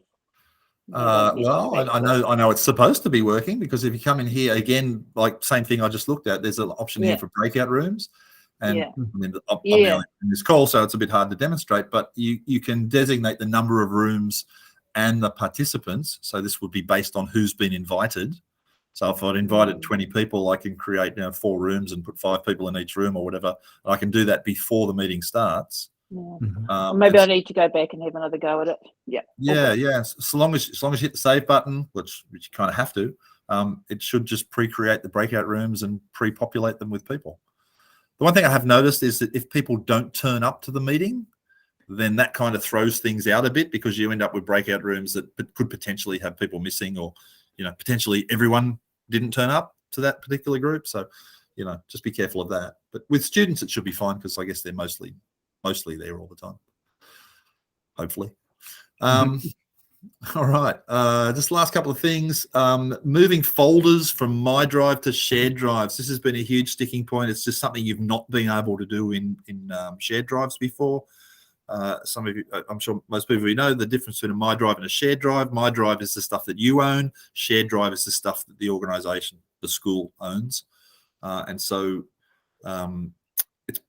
Well, I know it's supposed to be working because if you come in here again, like same thing I just looked at, there's an option here for breakout rooms. And I'm now in this call, so it's a bit hard to demonstrate, but you can designate the number of rooms and the participants. So this would be based on who's been invited. So if I'd invited 20 people, I can create 4 rooms and put 5 people in each room or whatever. I can do that before the meeting starts. Maybe I need to go back and have another go at it. Yeah. So long as you hit the save button, which you kind of have to, it should just pre-create the breakout rooms and pre-populate them with people. The one thing I have noticed is that if people don't turn up to the meeting, then that kind of throws things out a bit because you end up with breakout rooms that could potentially have people missing, or potentially everyone didn't turn up to that particular group. So just be careful of that. But with students, it should be fine because I guess they're mostly there all the time, hopefully. All right, just last couple of things. Moving folders from My Drive to shared drives. This has been a huge sticking point. It's just something you've not been able to do in shared drives before. Some of you, I'm sure most people you know the difference between a My Drive and a shared drive. My Drive is the stuff that you own. Shared drive is the stuff that the organisation, the school, owns. And so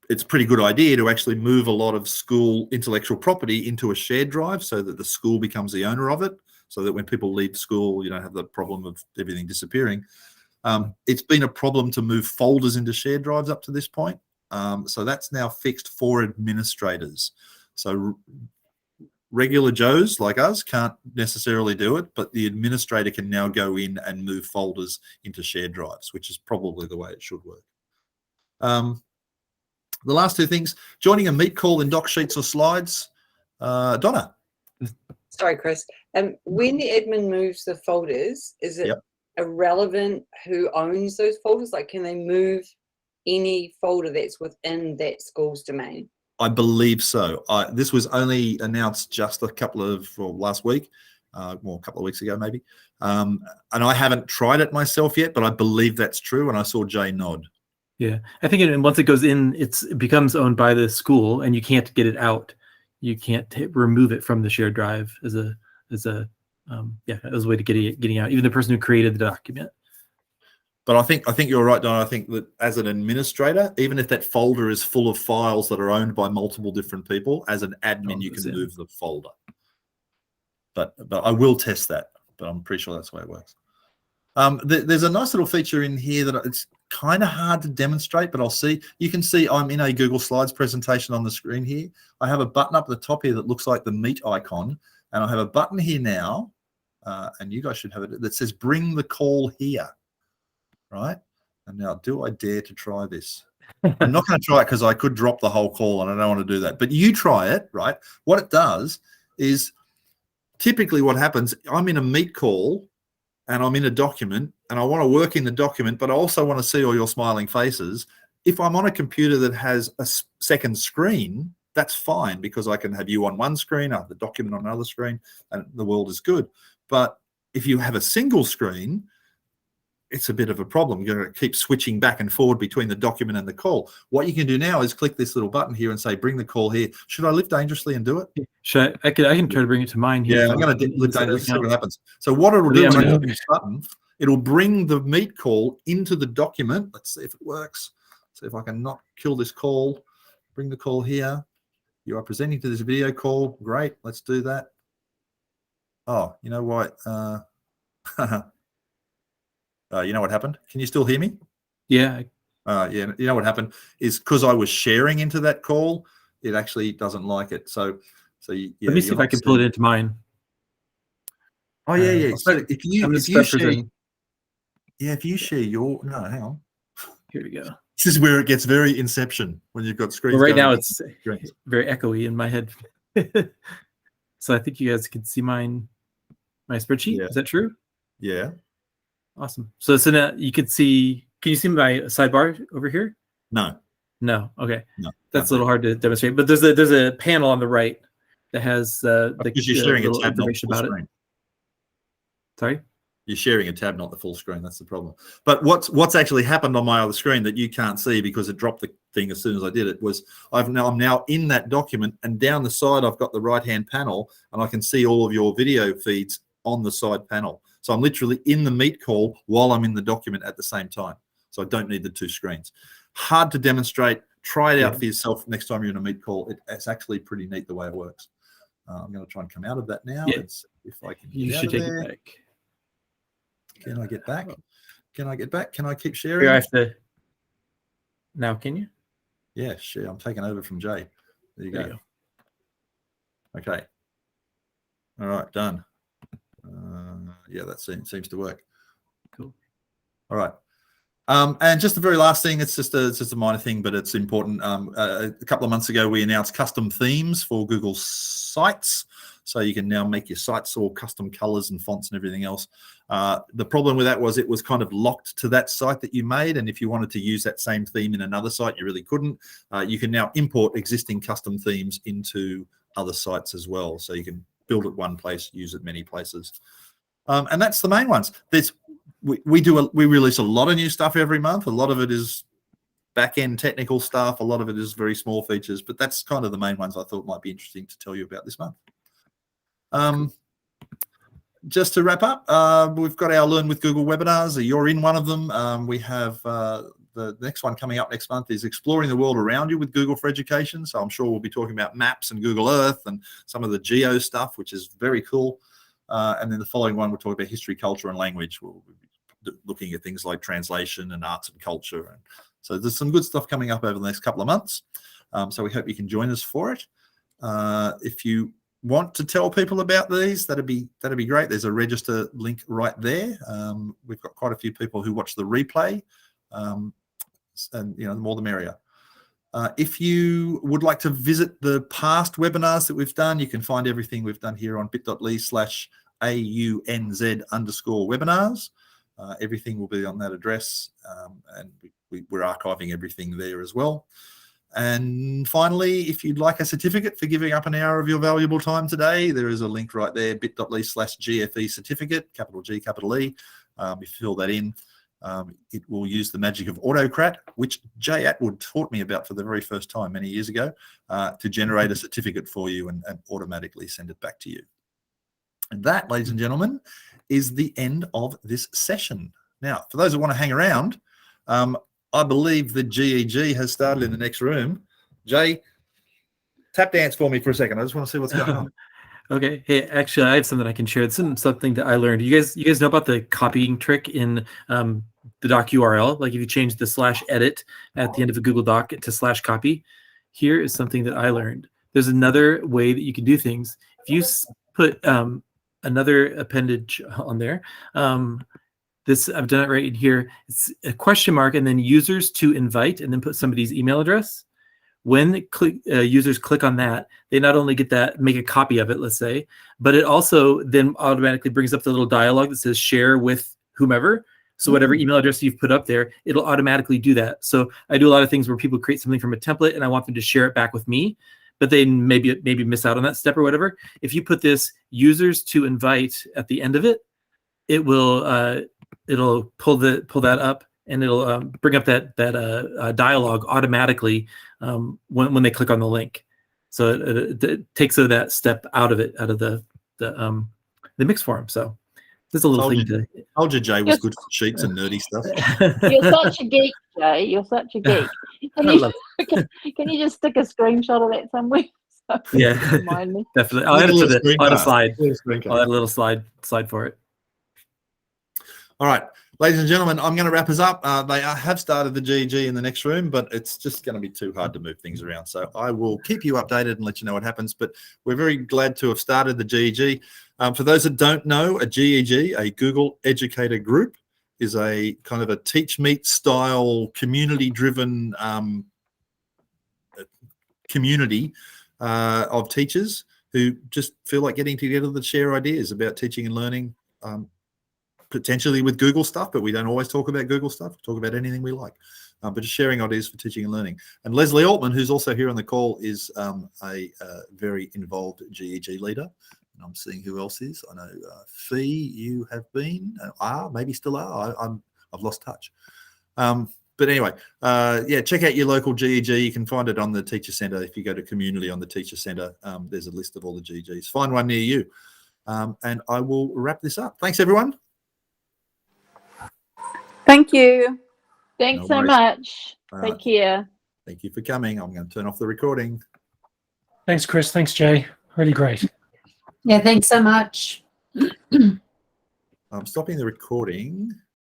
it's a pretty good idea to actually move a lot of school intellectual property into a shared drive so that the school becomes the owner of it, so that when people leave school, you don't have the problem of everything disappearing. It's been a problem to move folders into shared drives up to this point. So that's now fixed for administrators. So regular Joes like us can't necessarily do it, but the administrator can now go in and move folders into shared drives, which is probably the way it should work. The last two things, joining a Meet call in doc sheets or slides. Donna. Sorry, Chris. When the admin moves the folders, is it irrelevant who owns those folders? Like, can they move any folder that's within that school's domain? I believe so. This was only announced just last week, a couple of weeks ago maybe. And I haven't tried it myself yet, but I believe that's true. And I saw Jay nod. Yeah, I think once it goes in, it becomes owned by the school, and you can't get it out. You can't remove it from the shared drive as a way to getting out. Even the person who created the document. But I think you're right, Don. I think that as an administrator, even if that folder is full of files that are owned by multiple different people, as an admin, you can move the folder. But I will test that. But I'm pretty sure that's the way it works. There's a nice little feature in here that it's kind of hard to demonstrate, but I'll see. You can see I'm in a Google Slides presentation on the screen here. I have a button up at the top here that looks like the Meet icon, and I have a button here now, and you guys should have it, that says bring the call here, right? And now, do I dare to try this? I'm not going to try it because I could drop the whole call, and I don't want to do that. But you try it, right? What it does is typically what happens, I'm in a Meet call, and I'm in a document, and I want to work in the document, but I also want to see all your smiling faces. If I'm on a computer that has a second screen, that's fine, because I can have you on one screen, I have the document on another screen, and the world is good. But if you have a single screen, it's a bit of a problem. You're going to keep switching back and forward between the document and the call. What you can do now is click this little button here and say, bring the call here. Should I live dangerously and do it? Should I can try to bring it to mine here. Yeah, I'm going to live dangerously and see what happens. So what it'll do when I click this button, it'll bring the Meet call into the document. Let's see if it works. See if I can not kill this call. Bring the call here. You are presenting to this video call. Great, let's do that. Oh, you know what? You know what happened? Can you still hear me? Yeah. Yeah. You know what happened is because I was sharing into that call, it actually doesn't like it. So yeah, let me see if I can pull it into mine. Oh yeah. So if you share your hang on. Here we go. This is where it gets very Inception when you've got screens. Well, right now it's very echoey in my head. So I think you guys can see my spreadsheet. Yeah. Is that true? Yeah. Awesome. So now you can see. Can you see my sidebar over here? No. Okay. No. That's a little hard to demonstrate. But there's a panel on the right that has because you're sharing a tab, information about it. Sorry. You're sharing a tab, not the full screen. That's the problem. But what's actually happened on my other screen that you can't see because it dropped the thing as soon as I did it was I'm now in that document, and down the side I've got the right-hand panel, and I can see all of your video feeds on the side panel. So I'm literally in the Meet call while I'm in the document at the same time. So I don't need the two screens. Hard to demonstrate. Try it out for yourself next time you're in a Meet call. It's actually pretty neat the way it works. I'm going to try and come out of that now. Yeah. Let's see if I can. You should take it back. Can I get back? Can I get back? Can I keep sharing? I have to. Now, can you? Yeah, sure. I'm taking over from Jay. There you go. Okay. All right, done. Yeah, that seems to work. Cool. All right. And just the very last thing, it's just a minor thing, but it's important. A couple of months ago, we announced custom themes for Google Sites. So you can now make your sites all custom colors and fonts and everything else. The problem with that was it was kind of locked to that site that you made. And if you wanted to use that same theme in another site, you really couldn't. You can now import existing custom themes into other sites as well. So you can build it one place, use it many places. And that's the main ones. We release a lot of new stuff every month. A lot of it is back-end technical stuff. A lot of it is very small features, but that's kind of the main ones I thought might be interesting to tell you about this month. Just to wrap up, we've got our Learn with Google webinars. You're in one of them. We have the next one coming up next month is Exploring the World Around You with Google for Education. So I'm sure we'll be talking about maps and Google Earth and some of the geo stuff, which is very cool. And then the following one, we'll talk about history, culture, and language. We'll be looking at things like translation and arts and culture. And so there's some good stuff coming up over the next couple of months. So we hope you can join us for it. If you want to tell people about these, that'd be great. There's a register link right there. We've got quite a few people who watch the replay, and the more the merrier. If you would like to visit the past webinars that we've done, you can find everything we've done here on bit.ly/AUNZ_webinars. Everything will be on that address, and we're archiving everything there as well. And finally, if you'd like a certificate for giving up an hour of your valuable time today, there is a link right there, bit.ly/GFE certificate, capital G, capital E. If you fill that in, it will use the magic of Autocrat, which Jay Atwood taught me about for the very first time many years ago, to generate a certificate for you and automatically send it back to you. And that, ladies and gentlemen, is the end of this session. Now, for those who want to hang around, I believe the GEG has started in the next room. Jay, tap dance for me for a second. I just want to see what's going on. Okay. Hey, actually, I have something I can share. It's something that I learned. You guys know about the copying trick in the doc URL? Like if you change the /edit at the end of a Google Doc to /copy, here is something that I learned. There's another way that you can do things. If you put another appendage on there, this I've done it right in here. It's a question mark and then users to invite, and then put somebody's email address. When users click on that, they not only get that, make a copy of it, let's say, but it also then automatically brings up the little dialogue that says share with whomever. So whatever email address you've put up there, it'll automatically do that. So I do a lot of things where people create something from a template and I want them to share it back with me, but they maybe miss out on that step or whatever. If you put this users to invite at the end of it, it will it'll pull that up, and it'll bring up that dialogue automatically when they click on the link. So it takes that step out of the mix for them. So there's a little thing to. Told you Jay was good for sheets and nerdy stuff. You're such a geek, Jay. You're such a geek. Can you just stick a screenshot of that somewhere? So Yeah, remind me. definitely. I'll add a slide. I'll add a little slide for it. All right, ladies and gentlemen, I'm going to wrap us up. They have started the GEG in the next room, but it's just going to be too hard to move things around. So I will keep you updated and let you know what happens. But we're very glad to have started the GEG. For those that don't know, a GEG, a Google Educator Group, is a kind of a teach meet style community-driven community of teachers who just feel like getting together to share ideas about teaching and learning. Potentially with Google stuff, but we don't always talk about Google stuff. We talk about anything we like, but just sharing ideas for teaching and learning. And Leslie Altman, who's also here on the call, is a very involved GEG leader. And I'm seeing who else is. I know Fee, you have been, maybe still are. I've lost touch. But anyway, yeah, check out your local GEG. You can find it on the Teacher Centre. If you go to Community on the Teacher Centre, there's a list of all the GEGs. Find one near you. And I will wrap this up. Thanks, everyone. Thank you. Thanks No so worries. much. Take care. Thank you for coming. I'm going to turn off the recording. Thanks, Chris. Thanks, Jay. Really great. Yeah, thanks so much. I'm stopping the recording.